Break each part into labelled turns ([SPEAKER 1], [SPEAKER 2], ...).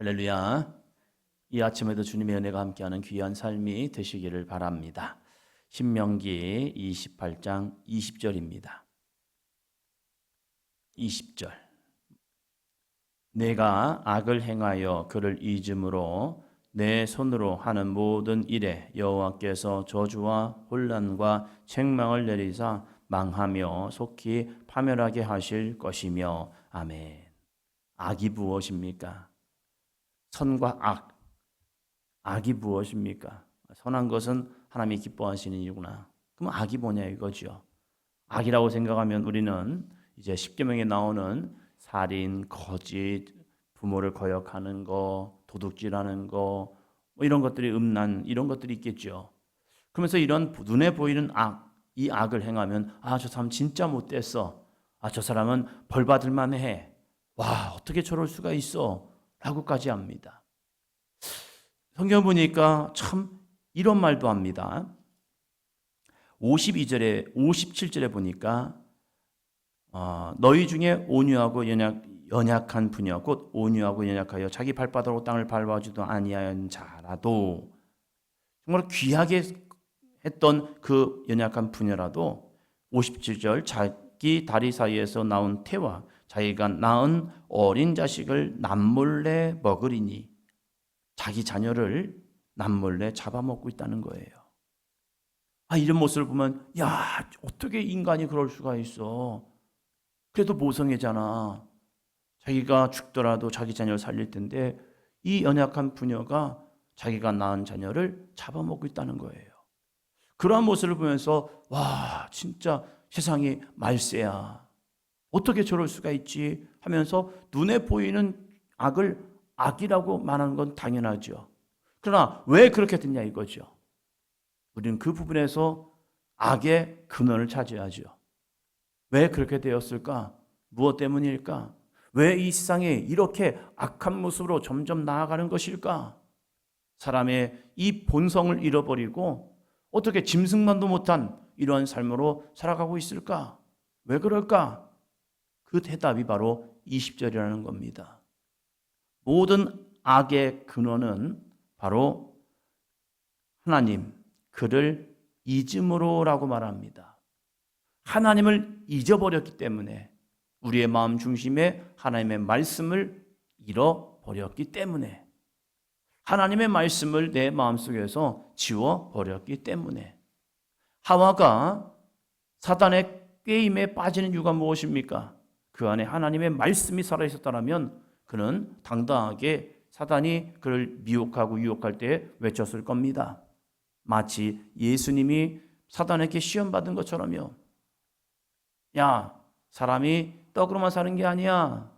[SPEAKER 1] 할렐루야. 이 아침에도 주님의 은혜가 함께하는 귀한 삶이 되시기를 바랍니다. 신명기 28장 20절입니다. 20절. 내가 악을 행하여 그를 잊음으로 내 손으로 하는 모든 일에 여호와께서 저주와 혼란과 책망을 내리사 망하며 속히 파멸하게 하실 것이며. 아멘. 악이 무엇입니까? 선과 악, 악이 무엇입니까? 선한 것은 하나님이 기뻐하시는 일이구나. 그럼 악이 뭐냐 이거죠. 악이라고 생각하면 우리는 이제 십계명에 나오는 살인, 거짓, 부모를 거역하는 거, 도둑질하는 거, 뭐 이런 것들이 음란, 이런 것들이 있겠죠. 그러면서 이런 눈에 보이는 악, 이 악을 행하면 저 사람 진짜 못됐어. 저 사람은 벌 받을 만해. 와, 어떻게 저럴 수가 있어? 라고까지 합니다. 성경 보니까 참 이런 말도 합니다. 52절에 57절에 보니까 너희 중에 온유하고 연약한 분이여 곧 온유하고 연약하여 자기 발바닥으로 땅을 밟아주도 아니한 자라도 정말 귀하게 했던 그 연약한 분이라도 57절 자기 다리 사이에서 나온 태와 자기가 낳은 어린 자식을 남몰래 먹으리니 자기 자녀를 남몰래 잡아먹고 있다는 거예요. 이런 모습을 보면 어떻게 인간이 그럴 수가 있어. 그래도 모성애잖아. 자기가 죽더라도 자기 자녀를 살릴 텐데 이 연약한 부녀가 자기가 낳은 자녀를 잡아먹고 있다는 거예요. 그러한 모습을 보면서 진짜 세상이 말세야. 어떻게 저럴 수가 있지 하면서 눈에 보이는 악을 악이라고 말하는 건 당연하죠. 그러나 왜 그렇게 됐냐 이거죠. 우리는 그 부분에서 악의 근원을 찾아야죠. 왜 그렇게 되었을까? 무엇 때문일까? 왜 이 세상에 이렇게 악한 모습으로 점점 나아가는 것일까? 사람의 이 본성을 잃어버리고 어떻게 짐승만도 못한 이러한 삶으로 살아가고 있을까? 왜 그럴까? 그 대답이 바로 20절이라는 겁니다. 모든 악의 근원은 바로 하나님, 그를 잊음으로라고 말합니다. 하나님을 잊어버렸기 때문에 우리의 마음 중심에 하나님의 말씀을 잃어버렸기 때문에 하나님의 말씀을 내 마음속에서 지워버렸기 때문에 하와가 사단의 꾀임에 빠지는 이유가 무엇입니까? 그 안에 하나님의 말씀이 살아있었다면 그는 당당하게 사단이 그를 미혹하고 유혹할 때 외쳤을 겁니다. 마치 예수님이 사단에게 시험받은 것처럼요. 사람이 떡으로만 사는 게 아니야.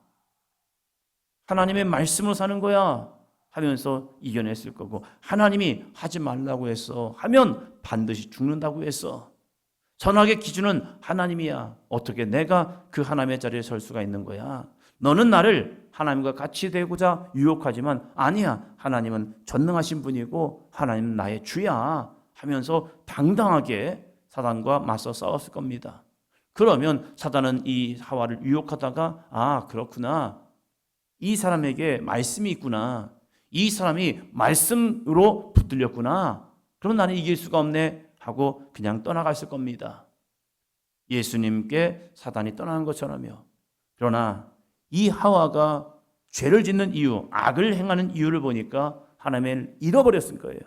[SPEAKER 1] 하나님의 말씀으로 사는 거야. 하면서 이겨냈을 거고, 하나님이 하지 말라고 했어 하면 반드시 죽는다고 했어. 선악의 기준은 하나님이야. 어떻게 내가 그 하나님의 자리에 설 수가 있는 거야? 너는 나를 하나님과 같이 되고자 유혹하지만 아니야. 하나님은 전능하신 분이고 하나님은 나의 주야 하면서 당당하게 사단과 맞서 싸웠을 겁니다. 그러면 사단은 이 하와를 유혹하다가 그렇구나. 이 사람에게 말씀이 있구나. 이 사람이 말씀으로 붙들렸구나. 그럼 나는 이길 수가 없네 하고 그냥 떠나갔을 겁니다. 예수님께 사단이 떠나는 것처럼요. 그러나 이 하와가 죄를 짓는 이유, 악을 행하는 이유를 보니까 하나님을 잃어버렸을 거예요.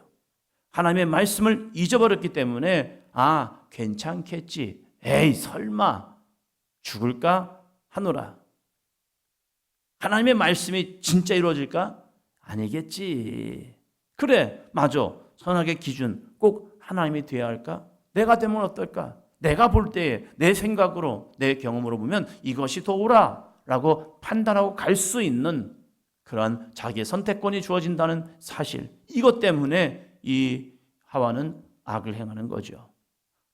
[SPEAKER 1] 하나님의 말씀을 잊어버렸기 때문에 괜찮겠지. 에이 설마 죽을까 하노라. 하나님의 말씀이 진짜 이루어질까? 아니겠지. 그래 맞아. 선악의 기준 꼭 하나님이 되어야 할까? 내가 되면 어떨까? 내가 볼 때에 내 생각으로 내 경험으로 보면 이것이 더 옳아라고 판단하고 갈 수 있는 그런 자기의 선택권이 주어진다는 사실, 이것 때문에 이 하와는 악을 행하는 거죠.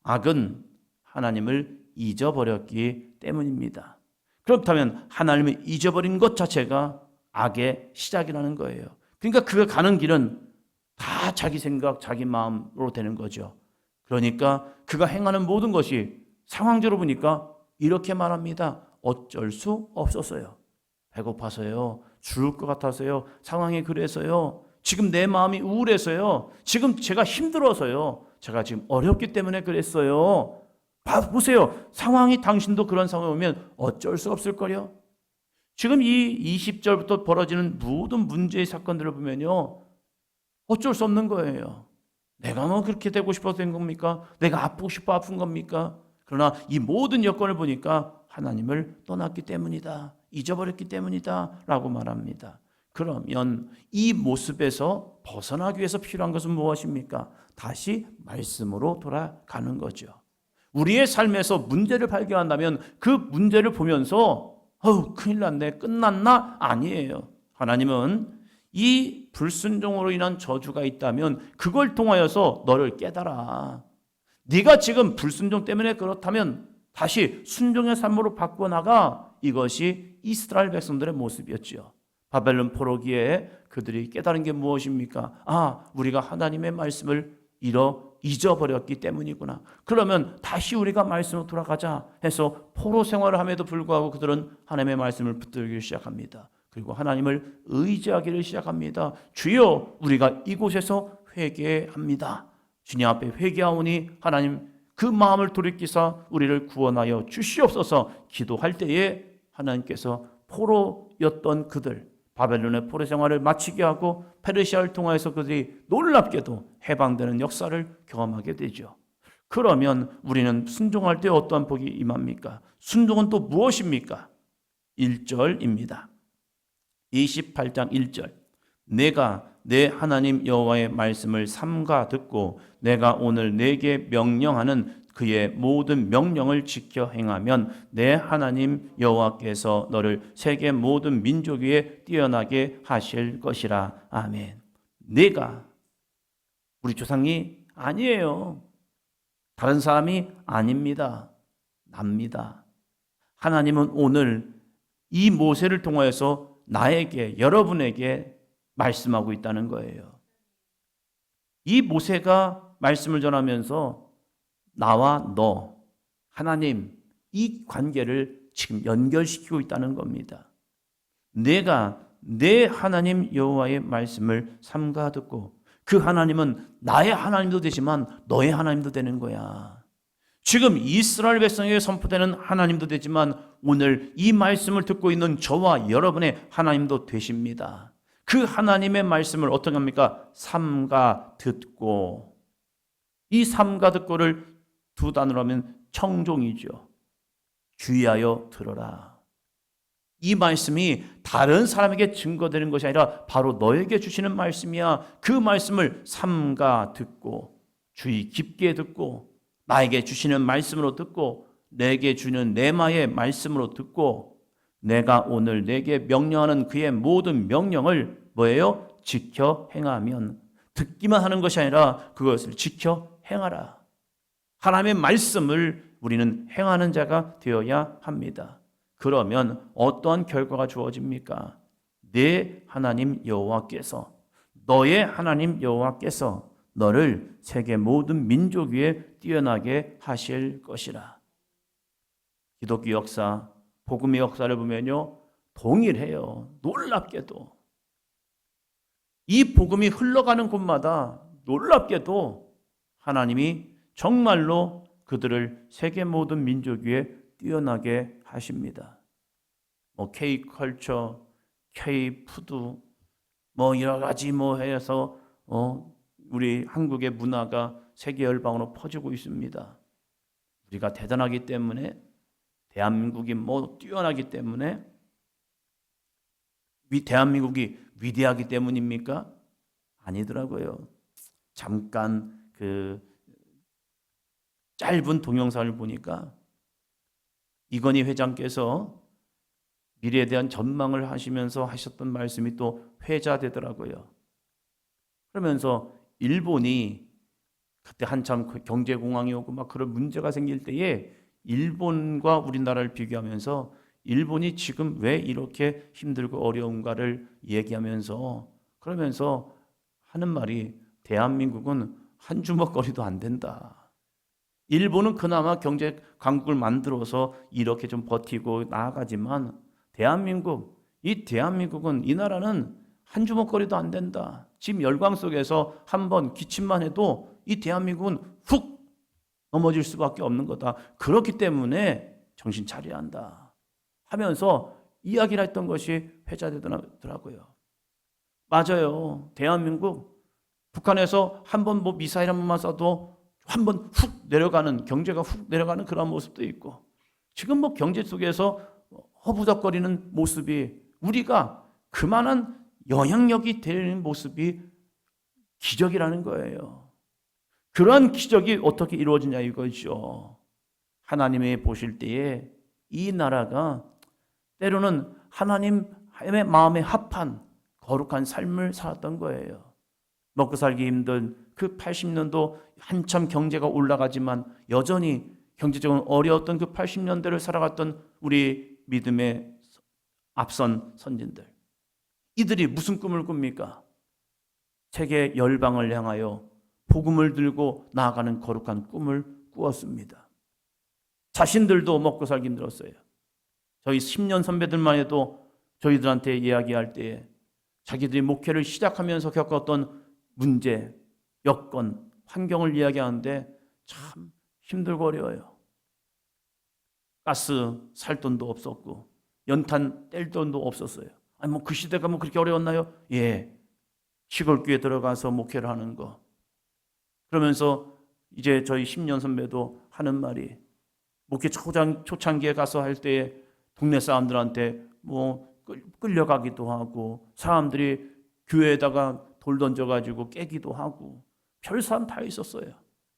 [SPEAKER 1] 악은 하나님을 잊어버렸기 때문입니다. 그렇다면 하나님을 잊어버린 것 자체가 악의 시작이라는 거예요. 그러니까 그가 가는 길은 다 자기 생각, 자기 마음으로 되는 거죠. 그러니까 그가 행하는 모든 것이 상황적으로 보니까 이렇게 말합니다. 어쩔 수 없었어요. 배고파서요. 죽을 것 같아서요. 상황이 그래서요. 지금 내 마음이 우울해서요. 지금 제가 힘들어서요. 제가 지금 어렵기 때문에 그랬어요. 보세요. 상황이 당신도 그런 상황이 오면 어쩔 수 없을 거요. 지금 이 20절부터 벌어지는 모든 문제의 사건들을 보면요. 어쩔 수 없는 거예요. 내가 뭐 그렇게 되고 싶어서 된 겁니까? 내가 아프고 싶어 아픈 겁니까? 그러나 이 모든 여건을 보니까 하나님을 떠났기 때문이다. 잊어버렸기 때문이다. 라고 말합니다. 그러면 이 모습에서 벗어나기 위해서 필요한 것은 무엇입니까? 다시 말씀으로 돌아가는 거죠. 우리의 삶에서 문제를 발견한다면 그 문제를 보면서 큰일 났네, 끝났나? 아니에요. 하나님은 이 불순종으로 인한 저주가 있다면 그걸 통하여서 너를 깨달아. 네가 지금 불순종 때문에 그렇다면 다시 순종의 삶으로 바꿔나가. 이것이 이스라엘 백성들의 모습이었죠. 바벨론 포로기에 그들이 깨달은 게 무엇입니까? 우리가 하나님의 말씀을 잊어버렸기 때문이구나. 그러면 다시 우리가 말씀으로 돌아가자 해서 포로 생활을 함에도 불구하고 그들은 하나님의 말씀을 붙들기 시작합니다. 그리고 하나님을 의지하기를 시작합니다. 주여, 우리가 이곳에서 회개합니다. 주님 앞에 회개하오니 하나님 그 마음을 돌이키사 우리를 구원하여 주시옵소서. 기도할 때에 하나님께서 포로였던 그들, 바벨론의 포로 생활을 마치게 하고 페르시아를 통하여서 그들이 놀랍게도 해방되는 역사를 경험하게 되죠. 그러면 우리는 순종할 때 어떠한 복이 임합니까? 순종은 또 무엇입니까? 1절입니다. 28장 1절. 내가 내 하나님 여호와의 말씀을 삼가 듣고 내가 오늘 내게 명령하는 그의 모든 명령을 지켜 행하면 내 하나님 여호와께서 너를 세계 모든 민족 위에 뛰어나게 하실 것이라. 아멘. 내가, 우리 조상이 아니에요. 다른 사람이 아닙니다. 납니다. 하나님은 오늘 이 모세를 통하여서 나에게, 여러분에게 말씀하고 있다는 거예요. 이 모세가 말씀을 전하면서 나와 너, 하나님, 이 관계를 지금 연결시키고 있다는 겁니다. 내가 내 하나님 여호와의 말씀을 삼가 듣고, 그 하나님은 나의 하나님도 되지만 너의 하나님도 되는 거야. 지금 이스라엘 백성에게 선포되는 하나님도 되지만 오늘 이 말씀을 듣고 있는 저와 여러분의 하나님도 되십니다. 그 하나님의 말씀을 어떻게 합니까? 삼가 듣고. 이 삼가 듣고를 두 단어로 하면 청종이죠. 주의하여 들어라. 이 말씀이 다른 사람에게 증거되는 것이 아니라 바로 너에게 주시는 말씀이야. 그 말씀을 삼가 듣고, 주의 깊게 듣고, 나에게 주시는 말씀으로 듣고, 내게 주는 내마의 말씀으로 듣고, 내가 오늘 내게 명령하는 그의 모든 명령을 뭐예요? 지켜 행하면, 듣기만 하는 것이 아니라 그것을 지켜 행하라. 하나님의 말씀을 우리는 행하는 자가 되어야 합니다. 그러면 어떠한 결과가 주어집니까? 내 하나님 여호와께서, 너의 하나님 여호와께서 너를 세계 모든 민족 위에 뛰어나게 하실 것이라. 기독교 역사, 복음의 역사를 보면요, 동일해요. 놀랍게도 이 복음이 흘러가는 곳마다 놀랍게도 하나님이 정말로 그들을 세계 모든 민족 위에 뛰어나게 하십니다. K컬처, K푸드, 여러 가지 해서 우리 한국의 문화가 세계 열방으로 퍼지고 있습니다. 우리가 대단하기 때문에, 대한민국이 뛰어나기 때문에, 대한민국이 위대하기 때문입니까? 아니더라고요. 잠깐 그 짧은 동영상을 보니까 이건희 회장께서 미래에 대한 전망을 하시면서 하셨던 말씀이 또 회자되더라고요. 그러면서 일본이 그때 한참 경제공황이 오고 그런 문제가 생길 때에 일본과 우리나라를 비교하면서 일본이 지금 왜 이렇게 힘들고 어려운가를 얘기하면서, 그러면서 하는 말이, 대한민국은 한 주먹거리도 안 된다. 일본은 그나마 경제 강국을 만들어서 이렇게 좀 버티고 나아가지만 대한민국 이 대한민국은, 이 나라는 한 주먹거리도 안 된다. 지금 열광 속에서 한번 기침만 해도 이 대한민국은 훅 넘어질 수밖에 없는 거다. 그렇기 때문에 정신 차려야 한다 하면서 이야기를 했던 것이 회자되더라고요. 맞아요. 대한민국, 북한에서 한번 뭐 미사일 한 번만 쏴도 한번 훅 내려가는, 경제가 훅 내려가는 그런 모습도 있고, 지금 뭐 경제 속에서 허부덕거리는 모습이, 우리가 그만한 영향력이 되는 모습이 기적이라는 거예요. 그런 기적이 어떻게 이루어지냐 이거죠. 하나님이 보실 때에 이 나라가 때로는 하나님의 마음에 합한 거룩한 삶을 살았던 거예요. 먹고 살기 힘든 그 80년도 한참 경제가 올라가지만 여전히 경제적으로 어려웠던 그 80년대를 살아갔던 우리 믿음의 앞선 선진들, 이들이 무슨 꿈을 꿉니까? 세계 열방을 향하여 복음을 들고 나아가는 거룩한 꿈을 꾸었습니다. 자신들도 먹고 살기 힘들었어요. 저희 10년 선배들만 해도 저희들한테 이야기할 때에 자기들이 목회를 시작하면서 겪었던 문제, 여건, 환경을 이야기하는데 참 힘들고 어려워요. 가스 살 돈도 없었고 연탄 뗄 돈도 없었어요. 아니 뭐 그 시대가 뭐 그렇게 어려웠나요? 예. 시골교회 들어가서 목회를 하는 거. 그러면서 이제 저희 10년 선배도 하는 말이, 목회 초창기에 가서 할 때에 동네 사람들한테 뭐 끌려가기도 하고, 사람들이 교회에다가 돌 던져가지고 깨기도 하고, 별 사람 다 있었어요.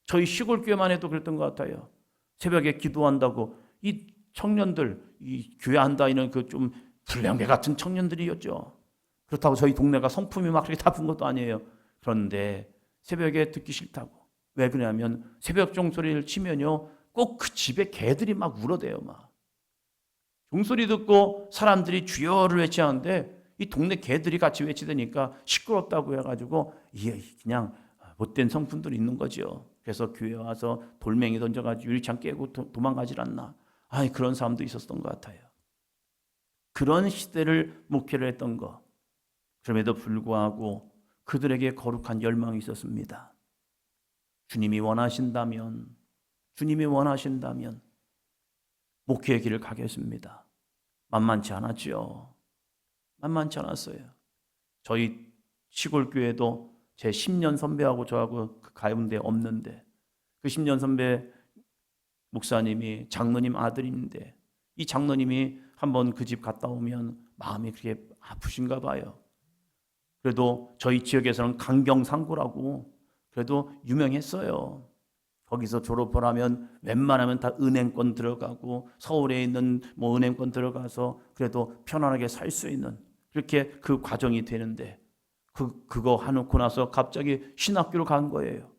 [SPEAKER 1] 저희 시골 교회만 해도 그랬던 것 같아요. 새벽에 기도한다고 이 청년들, 이 교회 한다 이런 그 좀 불량배 같은 청년들이었죠. 그렇다고 저희 동네가 성품이 막 그렇게 나쁜 것도 아니에요. 그런데 새벽에 듣기 싫다고. 왜 그러냐면 새벽 종소리를 치면요 꼭 그 집에 개들이 막 울어대요. 막 종소리 듣고 사람들이 주여를 외치는데 이 동네 개들이 같이 외치다니까 시끄럽다고 해가지고 이게 그냥 못된 성품들이 있는 거죠. 그래서 교회 와서 돌멩이 던져가지고 유리창 깨고 도망가질 않나. 아니 그런 사람도 있었던 것 같아요. 그런 시대를 목회를 했던 것. 그럼에도 불구하고 그들에게 거룩한 열망이 있었습니다. 주님이 원하신다면 목회의 길을 가겠습니다. 만만치 않았죠. 만만치 않았어요. 저희 시골교회도 제 10년 선배하고 저하고 그 가운데 없는데, 그 10년 선배 목사님이 장로님 아들인데, 이 장로님이 한번 그 집 갔다 오면 마음이 그렇게 아프신가 봐요. 그래도 저희 지역에서는 강경상고라고 그래도 유명했어요. 거기서 졸업을 하면 웬만하면 다 은행권 들어가고 서울에 있는 뭐 은행권 들어가서 그래도 편안하게 살 수 있는 그렇게 그 과정이 되는데, 그거 해놓고 나서 갑자기 신학교를 간 거예요.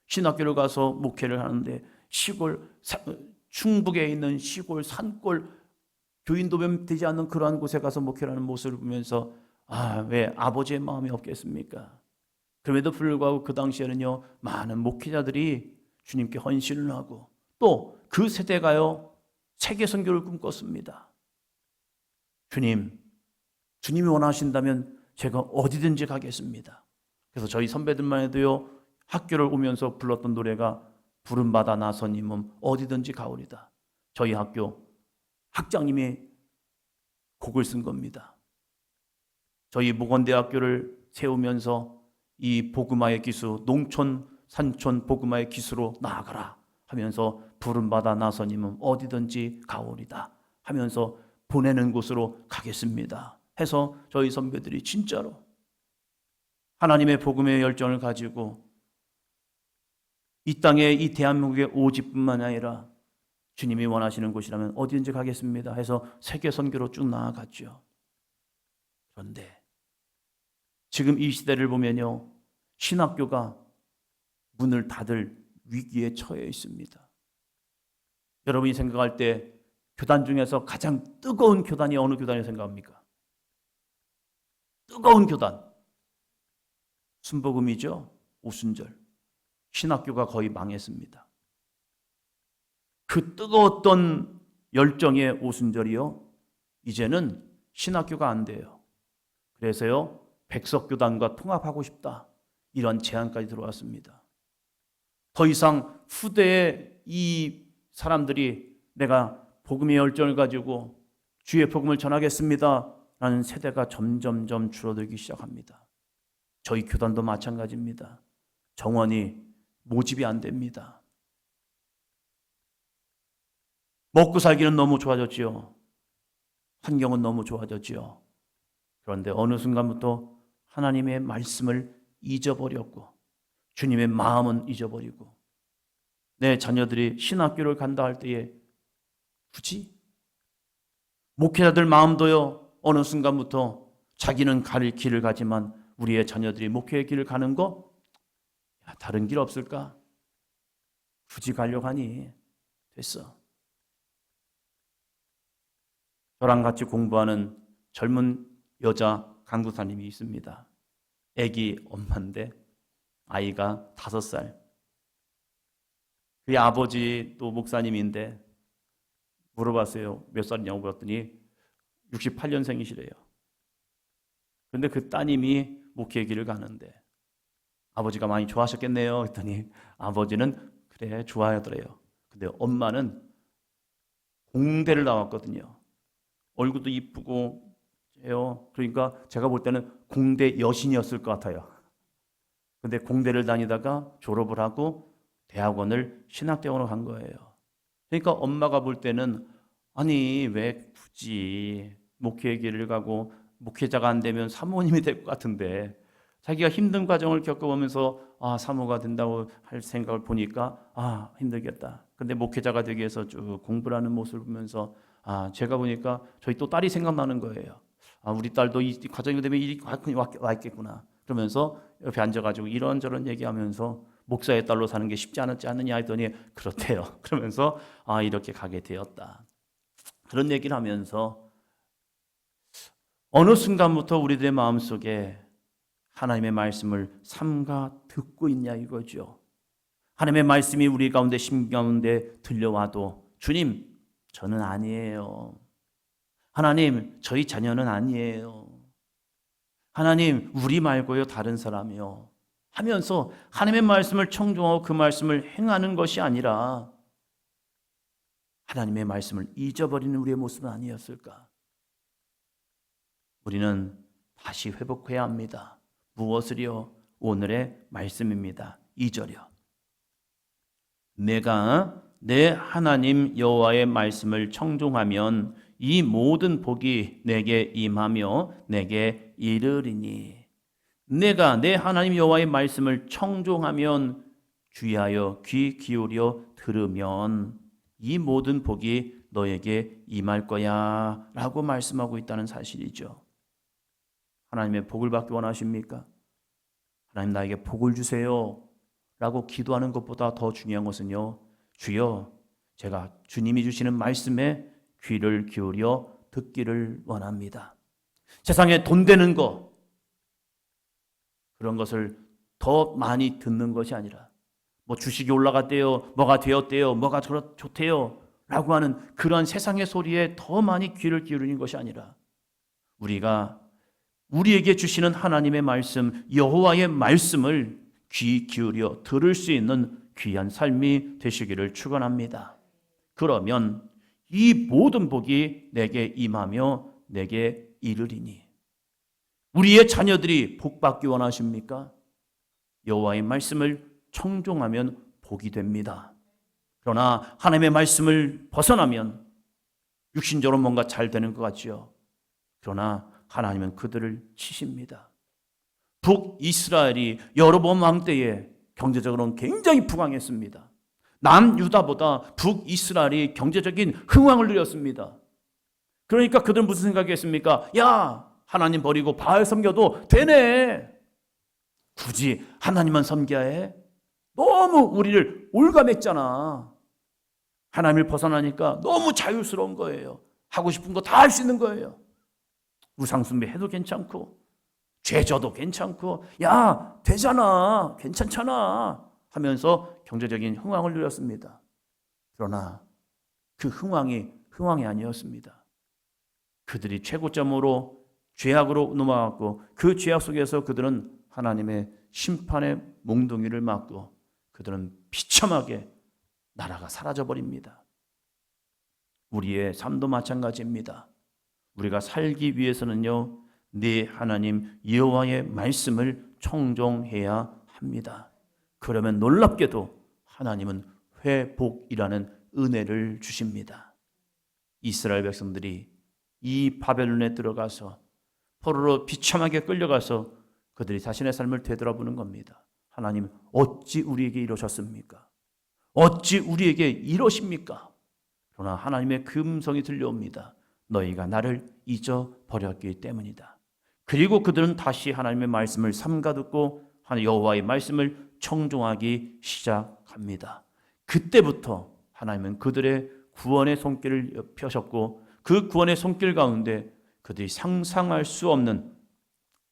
[SPEAKER 1] 신학교를 가서 목회를 하는데 시골, 충북에 있는 시골 산골 교인도 되지 않는 그러한 곳에 가서 목회를 하는 모습을 보면서 왜 아버지의 마음이 없겠습니까? 그럼에도 불구하고 그 당시에는요 많은 목회자들이 주님께 헌신을 하고 또 그 세대가요 세계 선교를 꿈꿨습니다. 주님이 원하신다면 제가 어디든지 가겠습니다. 그래서 저희 선배들만 해도요 학교를 오면서 불렀던 노래가 부름받아 나서님은 어디든지 가오리다. 저희 학교 학장님이 곡을 쓴 겁니다. 저희 목원대학교를 세우면서 이 복음화의 기수, 농촌 산촌 복음화의 기수로 나아가라 하면서 부름받아 나서님은 어디든지 가오리다 하면서 보내는 곳으로 가겠습니다 해서 저희 선배들이 진짜로 하나님의 복음의 열정을 가지고 이 땅에 이 대한민국의 오직뿐만 아니라 주님이 원하시는 곳이라면 어디든지 가겠습니다 해서 세계 선교로 쭉 나아갔죠. 그런데 지금 이 시대를 보면요 신학교가 문을 닫을 위기에 처해 있습니다. 여러분이 생각할 때 교단 중에서 가장 뜨거운 교단이 어느 교단이라고 생각합니까? 뜨거운 교단 순복음이죠. 오순절 신학교가 거의 망했습니다. 그 뜨거웠던 열정의 오순절이요 이제는 신학교가 안 돼요. 그래서요, 백석교단과 통합하고 싶다. 이런 제안까지 들어왔습니다. 더 이상 후대에 이 사람들이 내가 복음의 열정을 가지고 주의 복음을 전하겠습니다 라는 세대가 점점점 줄어들기 시작합니다. 저희 교단도 마찬가지입니다. 정원이 모집이 안 됩니다. 먹고 살기는 너무 좋아졌지요. 환경은 너무 좋아졌지요. 그런데 어느 순간부터 하나님의 말씀을 잊어버렸고 주님의 마음은 잊어버리고 내 자녀들이 신학교를 간다 할 때에 굳이 목회자들 마음도요, 어느 순간부터 자기는 갈 길을 가지만 우리의 자녀들이 목회의 길을 가는 거 다른 길 없을까? 굳이 가려고 하니 됐어. 저랑 같이 공부하는 젊은 여자 강구사님이 있습니다. 아기 엄마인데 아이가 5살. 그의 아버지도 목사님인데 물어봤어요. 몇 살이냐고 물었더니 68년생이시래요. 그런데 그 따님이 목회의 길을 가는데 아버지가 많이 좋아하셨겠네요. 했더니 아버지는 그래 좋아하더래요. 근데 엄마는 공대를 나왔거든요. 얼굴도 이쁘고 해요. 그러니까 제가 볼 때는 공대 여신이었을 것 같아요. 근데 공대를 다니다가 졸업을 하고 대학원을 신학대학원으로 간 거예요. 그러니까 엄마가 볼 때는 아니 왜 굳이 목회의 길을 가고 목회자가 안 되면 사모님이 될 것 같은데 자기가 힘든 과정을 겪어보면서 사모가 된다고 할 생각을 보니까 힘들겠다. 근데 목회자가 되기 위해서 쭉 공부를 하는 모습을 보면서 제가 보니까 저희 또 딸이 생각나는 거예요. 우리 딸도 이 과정이 되면 일이 와 있겠구나. 그러면서 옆에 앉아가지고 이런저런 얘기하면서 목사의 딸로 사는 게 쉽지 않았지 않느냐 했더니 그렇대요. 그러면서 이렇게 가게 되었다. 그런 얘기를 하면서 어느 순간부터 우리들의 마음속에 하나님의 말씀을 삼가 듣고 있냐 이거죠. 하나님의 말씀이 우리 가운데 심 가운데 들려와도 주님 저는 아니에요. 하나님 저희 자녀는 아니에요. 하나님 우리 말고요 다른 사람이요 하면서 하나님의 말씀을 청종하고 그 말씀을 행하는 것이 아니라 하나님의 말씀을 잊어버리는 우리의 모습은 아니었을까? 우리는 다시 회복해야 합니다. 무엇을요? 오늘의 말씀입니다. 2절이요. 내가 내 하나님 여호와의 말씀을 청종하면 이 모든 복이 내게 임하며 내게 이르리니 내가 내 하나님 여호와의 말씀을 청종하면 주의하여 귀 기울여 들으면 이 모든 복이 너에게 임할 거야 라고 말씀하고 있다는 사실이죠. 하나님의 복을 받기 원하십니까? 하나님 나에게 복을 주세요 라고 기도하는 것보다 더 중요한 것은요, 주여 제가 주님이 주시는 말씀에 귀를 기울여 듣기를 원합니다. 세상에 돈 되는 거 그런 것을 더 많이 듣는 것이 아니라 뭐 주식이 올라갔대요, 뭐가 되었대요, 뭐가 좋대요 라고 하는 그런 세상의 소리에 더 많이 귀를 기울이는 것이 아니라 우리가 우리에게 주시는 하나님의 말씀, 여호와의 말씀을 귀 기울여 들을 수 있는 귀한 삶이 되시기를 축원합니다. 그러면 이 모든 복이 내게 임하며 내게 이르리니 우리의 자녀들이 복받기 원하십니까? 여호와의 말씀을 청종하면 복이 됩니다. 그러나 하나님의 말씀을 벗어나면 육신적으로 뭔가 잘 되는 것 같지요. 그러나 하나님은 그들을 치십니다. 북이스라엘이 여로보암 왕 때에 경제적으로는 굉장히 부강했습니다. 남유다보다 북이스라엘이 경제적인 흥왕을 누렸습니다. 그러니까 그들은 무슨 생각이었습니까? 야, 하나님 버리고 바알 섬겨도 되네. 굳이 하나님만 섬겨야 해? 너무 우리를 올가맸잖아. 하나님을 벗어나니까 너무 자유스러운 거예요. 하고 싶은 거 다 할 수 있는 거예요. 우상숭배 해도 괜찮고 죄져도 괜찮고 야 되잖아 괜찮잖아 하면서 경제적인 흥왕을 누렸습니다. 그러나 그 흥왕이 아니었습니다. 그들이 최고점으로 죄악으로 넘어갔고 그 죄악 속에서 그들은 하나님의 심판의 몽둥이를 맞고 그들은 비참하게 나라가 사라져버립니다. 우리의 삶도 마찬가지입니다. 우리가 살기 위해서는요, 네 하나님 여호와의 말씀을 청종해야 합니다. 그러면 놀랍게도 하나님은 회복이라는 은혜를 주십니다. 이스라엘 백성들이 이 바벨론에 들어가서 포로로 비참하게 끌려가서 그들이 자신의 삶을 되돌아보는 겁니다. 하나님, 어찌 우리에게 이러셨습니까? 어찌 우리에게 이러십니까? 그러나 하나님의 그 음성이 들려옵니다. 너희가 나를 잊어버렸기 때문이다. 그리고 그들은 다시 하나님의 말씀을 삼가 듣고 여호와의 말씀을 청종하기 시작합니다. 그때부터 하나님은 그들의 구원의 손길을 펴셨고 그 구원의 손길 가운데 그들이 상상할 수 없는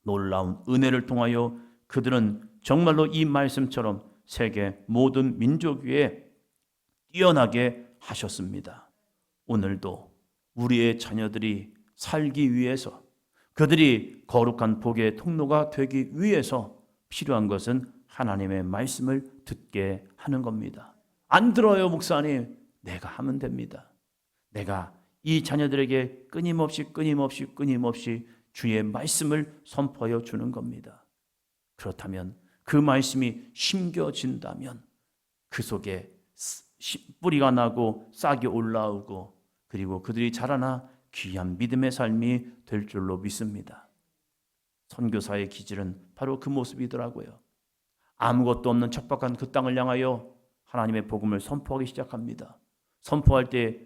[SPEAKER 1] 놀라운 은혜를 통하여 그들은 정말로 이 말씀처럼 세계 모든 민족 위에 뛰어나게 하셨습니다. 오늘도 우리의 자녀들이 살기 위해서 그들이 거룩한 복의 통로가 되기 위해서 필요한 것은 하나님의 말씀을 듣게 하는 겁니다. 안 들어요, 목사님. 내가 하면 됩니다. 내가 이 자녀들에게 끊임없이 주의 말씀을 선포하여 주는 겁니다. 그렇다면 그 말씀이 심겨진다면 그 속에 뿌리가 나고 싹이 올라오고 그리고 그들이 자라나 귀한 믿음의 삶이 될 줄로 믿습니다. 선교사의 기질은 바로 그 모습이더라고요. 아무것도 없는 척박한 그 땅을 향하여 하나님의 복음을 선포하기 시작합니다. 선포할 때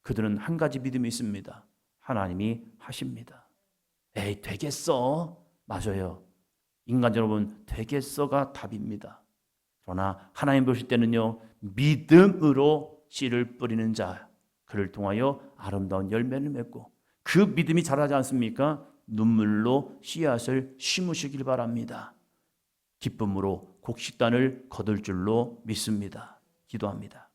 [SPEAKER 1] 그들은 한 가지 믿음이 있습니다. 하나님이 하십니다. 에이, 되겠어? 맞아요. 인간적으로 보면 되겠어가 답입니다. 그러나 하나님 보실 때는요, 믿음으로 씨를 뿌리는 자, 그를 통하여 아름다운 열매를 맺고 그 믿음이 자라지 않습니까? 눈물로 씨앗을 심으시길 바랍니다. 기쁨으로 곡식단을 거둘 줄로 믿습니다. 기도합니다.